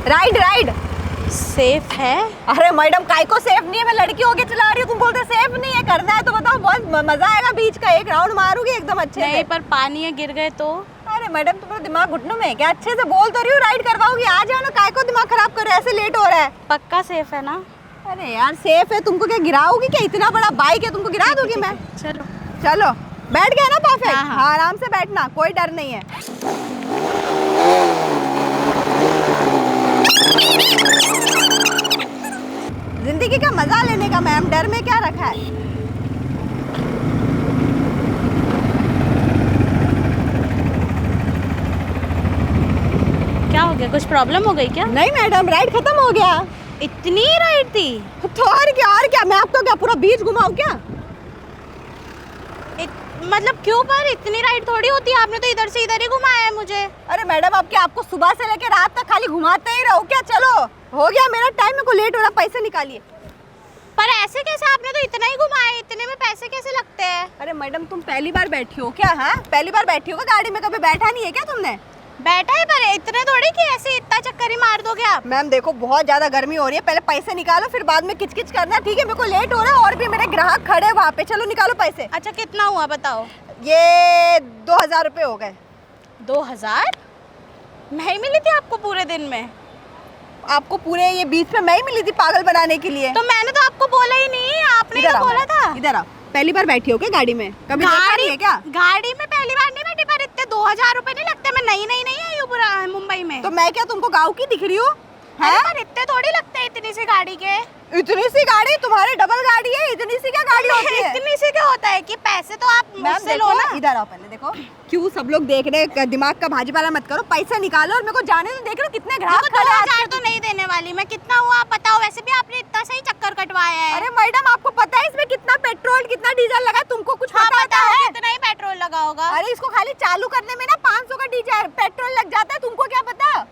Ride ride safe है? अरे madam काय को सेफ नहीं है, मैं लड़की होके चला रही हूँ, तुम बोलते सेफ नहीं है। करना है तो बताओ, बहुत मजा आएगा, बीच का एक राउंड मारूंगी एकदम अच्छे से। नहीं पर पानी है, गिर गए तो? अरे मैडम तुम्हारा दिमाग घुटनों में है क्या? अच्छे से बोल तो रही हूँ, राइड करवाओगी, आ जाओ ना, काय को दिमाग खराब कर रहे हो, ऐसे लेट हो रहा है। पक्का सेफ है ना? अरे यार सेफ है, तुमको क्या गिराओगी क्या? इतना बड़ा बाइक है, तुमको गिरा दूंगी मैं? चलो चलो बैठ गया ना? परफेक्ट। हाँ, हाँ। हाँ आराम से बैठना, कोई डर नहीं है। जिंदगी का मजा लेने का मैम, डर में क्या रखा है? क्या हो गया, कुछ प्रॉब्लम हो गई क्या? नहीं मैडम, राइड खत्म हो गया। इतनी राइड थी? तो और क्या मैं आपको क्या पूरा बीच घुमाऊं क्या? मतलब क्यों? पर इतनी राइड थोड़ी होती है, आपने तो इधर से इधर ही घुमाया है मुझे। अरे मैडम अब क्या आपको सुबह से लेकर रात तक खाली घुमाते ही रहो क्या? चलो हो गया मेरा टाइम, मेरे को लेट हो रहा, पैसे निकालिए। पर ऐसे कैसे? आपने तो इतना ही घुमाया, इतने में पैसे कैसे लगते हैं? अरे मैडम तुम पहली बार बैठी हो क्या? हाँ पहली बार बैठी हो क्या गाड़ी में? कभी बैठा नहीं है क्या तुमने? बैठा है पर इतने थोड़ी कि ऐसे इतना चक्कर ही मार दोगे आप। मैम देखो बहुत ज्यादा गर्मी हो रही है, पहले पैसे निकालो फिर बाद में किचकिच करना, ठीक है? मेरे को लेट हो रहा है और भी मेरे ग्राहक खड़े हैं वहाँ पे, चलो निकालो पैसे। अच्छा कितना हुआ बताओ? ये 2000 रुपये हो गए। 2000? मैं ही मिली थी आपको पूरे दिन में? आपको पूरे ये बीच में मैं ही मिली थी पागल बनाने के लिए? तो मैंने तो आपको बोला ही नहीं, आपने तो बोला था। इधर आओ, पहली बार बैठी हो क्या गाड़ी में? कभी देखा नहीं है क्या? गाड़ी में पहली बार नहीं बैठी, पर इतने 2000 रुपए नहीं लगते। मैं नई आई हूँ पूरा मुंबई में। तो मैं क्या तुमको गाँव की दिख रही हूँ? अरे पर इतने थोड़ी लगते हैं इतनी सी गाड़ी के। इतनी सी गाड़ी? तुम्हारी डबल गाड़ी है, इतनी सी क्या गाड़ी होती है? इतनी सी क्या होता है कि पैसे तो आप मुझसे लो ना। इधर आओ पहले, देखो क्यों सब लोग देख रहे हैं, दिमाग का भाजी पाला मत करो, पैसा निकालो और मेरे को जाने दो। देख रहे हो कितने ग्राहक खड़े हैं। 2000 तो नहीं देने वाली मैं। कितना हुआ आप बताओ? वैसे भी आपने इतना सही चक्कर कटवाया है। अरे मैडम आपको पता है इसमें कितना पेट्रोल कितना डीजल लगा? तुमको कुछ पता है? इतना ही पेट्रोल लगा होगा। अरे इसको खाली चालू करने में ना 500 का डीजल पेट्रोल लग जाता है, तुमको क्या पता?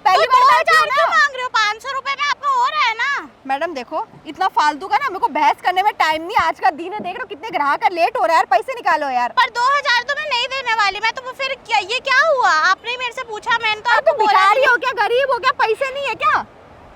पहली बार 2000 क्यों मांग रहे हो? 500 रुपए में आपका हो रहा है ना। मैडम देखो इतना फालतू का ना मेरे को बहस करने में टाइम नहीं, आज का दिन है, देख रहे हो कितने ग्राहक है, लेट हो रहा है यार, पैसे निकालो यार। पर 2000 तो मैं नहीं देने वाली। मैं तो फिर क्या, ये क्या हुआ? आपने मेरे से पूछा, मैंने तो आपको बोला। भिखारी हो क्या? गरीब हो क्या? पैसे नहीं है क्या?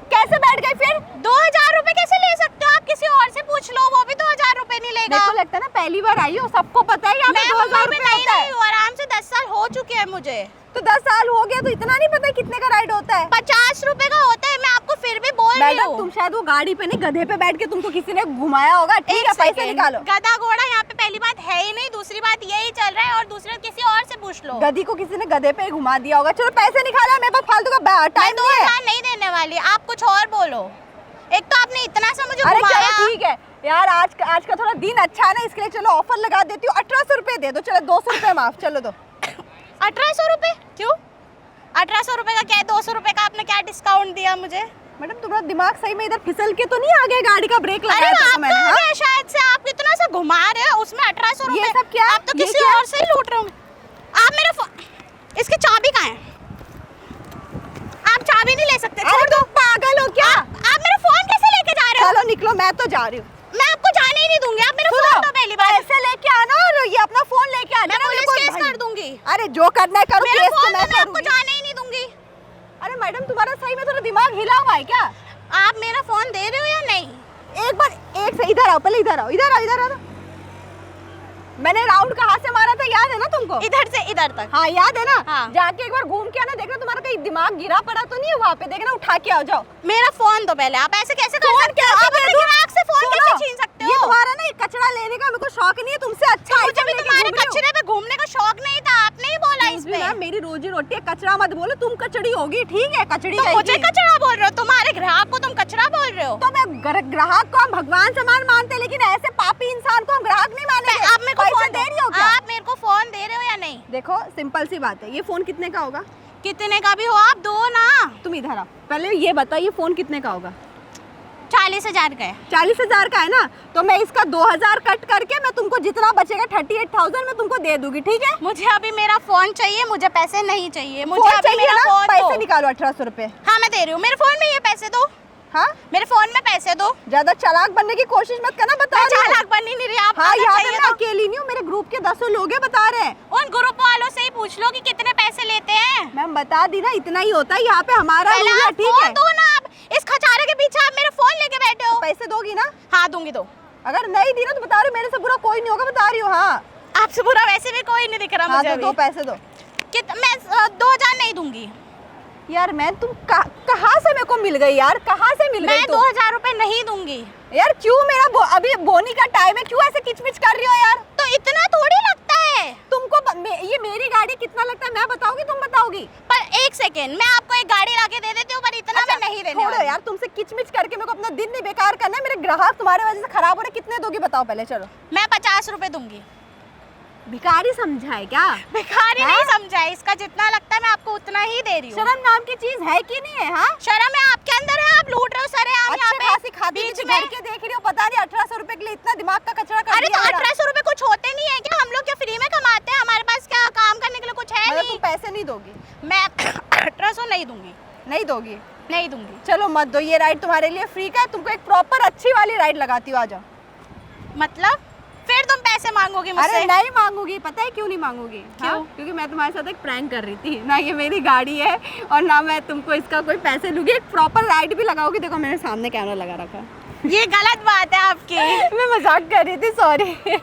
कैसे बैठ गए फिर? 2000 रुपए कैसे ले सकते हो आप? किसी और से पूछ लो, वो भी 2000 रुपए नहीं लेगा। मेरे को लगता है ना पहली बार आई हो, सबको पता है यहाँ पे 2000 रुपए होता है। आराम से 10 साल हो चुके हैं मुझे। तो 10 साल हो गया तो इतना नहीं पता कितने का राइड होता है? 50 रुपए का होता है। मैं आपको फिर भी बोल रही हूँ। तुम शायद वो गाड़ी पे नहीं गधे पे बैठ के तुमको किसी ने घुमाया होगा, ठीक है? पैसे निकालो। गधा घोड़ा यहाँ पे पहली बात है ही नहीं, दूसरी बात यही चल रहा है, और दूसरी किसी और से पूछ लो। गधी को किसी ने गधे पे घुमा दिया होगा। चलो पैसे निकालो, मेरे पास फालतू का टाइम नहीं है। 2000 नहीं देने वाली, आप कुछ और बोलो। एक तो आपने इतना सा मुझे अरे घुमाया। चलो ठीक है यार, आज का थोड़ा दिन अच्छा है ना, इसके लिए चलो ऑफर लगा देती हूँ, 1800 रुपए दे दो। चलो 200 रुपए माफ, चलो दो। 1800 रुपए? क्यों 1800 रुपए का? क्या है 200 रुपए का? आपने क्या डिस्काउंट दिया मुझे? मैडम तुम्हारा दिमाग सही में इधर फिसल के तो नहीं आ गया? गाड़ी का ब्रेक लगाया था मैंने। हाँ? शायद से आप इतना सा घुमा रहे हो, उसमें 1800 रुपए। ये सब क्या? आप तो किसी और से ही लूट रहे हो। आप मेरा इसकी चाबी कहाँ है? आप चाबी नहीं ले सकते। अरे तुम पागल हो क्या? आप मेरा फोन कैसे लेके जा रहे हो? चलो निकलो, मैं तो जा रही हूँ। मैं आपको जाने ही नहीं दूंगी। आप मेरा फोन तो पहली बार ऐसे लेके आना और ये अपना फोन लेके आना। मैं पुलिस केस कर दूंगी। अरे जो करना है करो, मेरा केस तो फोन मैं मैं आपको करूंगी। जाने ही नहीं दूंगी। अरे मैडम तुम्हारा सही में थोड़ा दिमाग हिला हुआ है क्या? आप मेरा फोन दे रहे हो या नहीं? एक बार एक से इधर आओ, पहले इधर आओ, इधर आओ। मैंने राउंड कहाँ से मारा था याद है ना तुमको? इधर से इधर तक। हाँ याद है ना? हाँ। जाके एक बार घूम के आना, देखना तुम्हारा कहीं दिमाग गिरा पड़ा तो नहीं है वहाँ पे, देखना उठा के आ जाओ। मेरा फोन तो पहले। आप ऐसे कैसे कर सकते हो? आप अपने ग्राहक से फोन कैसे छीन सकते हो? ये तुम्हारा ना कचरा लेने का मेरे को शौक नहीं है, तुमसे अच्छा मुझे भी तुम्हारे कचरे पे घूमने का शौक नहीं था। आपने ही बोला इसमें। मेरी रोजी रोटी है, कचरा मत बोलो, तुम कचड़ी होगी, ठीक है? कचड़ी तो मुझे कचरा बोल रहे हो? तुम्हारे ग्राहक को तुम कचरा बोल रहे हो? तो मैं ग्राहक को हम भगवान समान मानते, लेकिन ऐसे पापी इंसान को हम ग्राहक नहीं मानेंगे। आप मेरे को फोन दे रही हो क्या? आप मेरे को फोन दे रहे हो या नहीं? देखो सिंपल सी बात है, ये फोन कितने का होगा? कितने का भी हो आप दो ना। तुम इधर आओ, पहले ये बताओ ये फोन कितने का होगा? 40,000 का है। 40,000 का है ना? तो मैं इसका 2000 कट करके मैं तुमको जितना बचेगा 38,000 मैं तुमको दे दूंगी, ठीक है? मुझे अभी मेरा फोन चाहिए, मुझे पैसे नहीं चाहिए। मुझे अभी मेरा फोन पैसे निकालो 1800 रुपए। हाँ मैं दे रही हूँ। मेरे फोन में ये पैसे दो। हाँ मेरे फोन में पैसे दो। ज्यादा चालाक बनने की कोशिश मत करना, बता रही हूँ। चालाक बननी नहीं रही आप। हाँ याद है, मैं अकेली नहीं हूँ, मेरे ग्रुप के 10 लोग हैं, बता रहे हैं। उन ग्रुप वालों से ही पूछ लो कि कितने पैसे लेते हैं। मैम मैम बता दी ना, इतना ही होता है यहाँ पे हमारा पहले रूल है, आप ठीक फोन है। दो ना, आप इस खचारे के पीछे आप मेरा फोन लेके बैठे हो। पैसे दोगी ना? हाँ दूंगी तो। अगर नहीं दी ना तो बता रही हूँ, मेरे से बुरा कोई नहीं होगा, बता रही हूँ। हाँ आपसे बुरा वैसे भी कोई नहीं दिख रहा हाँ, मुझे तो अभी। दो पैसे दो। मैं 2000 नहीं दूंगी। यार मैं तुम कहाँ से मेरे को मिल गई यार, कहाँ से मिल गई मैं तुम? 2000 रुपए नहीं दूंगी। यार क्यों, मेरा अभी बोनी का टाइम है, क्यों ऐसे किचमिच कर रही हो यार? तो इतना थोड़ी लगता है तुमको ये मेरी गाड़ी कितना लगता है मैं बताऊंगी, तुम बताओगी? पर। एक सेकेंड, मैं आपको एक गाड़ी लाके दे देती हूँ, पर इतना मैं नहीं देने छोड़ो वाली। यार, तुमसे किचमिच करके मेरे को अपना दिन नहीं बेकार करना है। मेरे ग्राहक तुम्हारे वजह से खराब हो रहे, कितने दोगी बताओ पहले? चलो मैं 50 रुपए दूंगी। भिखारी समझा है क्या? भिखारी हाँ? नहीं समझा है, इसका जितना लगता है मैं आपको उतना ही दे रही हूँ। शर्म नाम की चीज है कि नहीं है? हाँ शर्म है आपके अंदर है, आप लूट रहे हो सरेआम यहाँ अच्छे खासी पे खाती बीच पीती में। घर के देख रही हो, पता नहीं 1800 रुपए के लिए इतना दिमाग का कचरा कर अरे दिया तो मेरा। 1800 रुपए कुछ होते नहीं है क्या? हम लोग क्या फ्री में कमाते हैं? हमारे पास क्या काम करने के लिए कुछ है मतलब नहीं? तुम पैसे नहीं दोगी? मैं 1800 नहीं दूंगी, नहीं दोगी? नहीं दूंगी। चलो मत दो, ये राइड तुम्हारे लिए फ्री का है। तुमको एक प्रॉपर अच्छी वाली राइड लगाती हूँ, आ जाओ। मतलब फिर तुम पैसे मांगोगी मुझसे? अरे नहीं मांगूंगी, पता है क्यों नहीं मांगूंगी? क्यों? हाँ? क्योंकि मैं तुम्हारे साथ एक प्रैंक कर रही थी ना, ये मेरी गाड़ी है और ना मैं तुमको इसका कोई पैसे लूंगी। एक प्रॉपर राइड भी लगाओगी। देखो मेरे सामने कैमरा लगा रखा है। ये गलत बात है आपकी। मैं मजाक कर रही थी, सॉरी।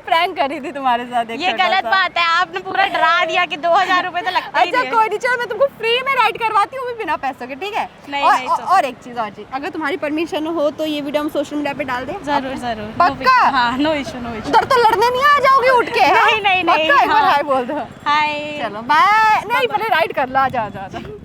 प्रैंक कर रही थी तुम्हारे साथ एक ये छोटा गलत सा। बात है, आपने पूरा डरा दिया कि 2000 रुपए तो लगता ही अच्छा नहीं है। कोई नहीं, चलो मैं तुमको फ्री में राइड करवाती हूँ, भी बिना पैसों के, ठीक है? नहीं, और, नहीं, और, चलो। और एक चीज, अगर तुम्हारी परमिशन हो तो ये वीडियो हम सोशल मीडिया पे डाल दें? जरूर जरूर। पक्का? हाँ, नो इशू नो इशू। उधर तो लड़ने नहीं आ जाओगी उठ के? हाँ? नहीं, नहीं, नहीं, पक्का? एक बार हाँ। हाय बोल दो। हाय। चलो बाय। नहीं पहले राइड कर लो, आ जाओ।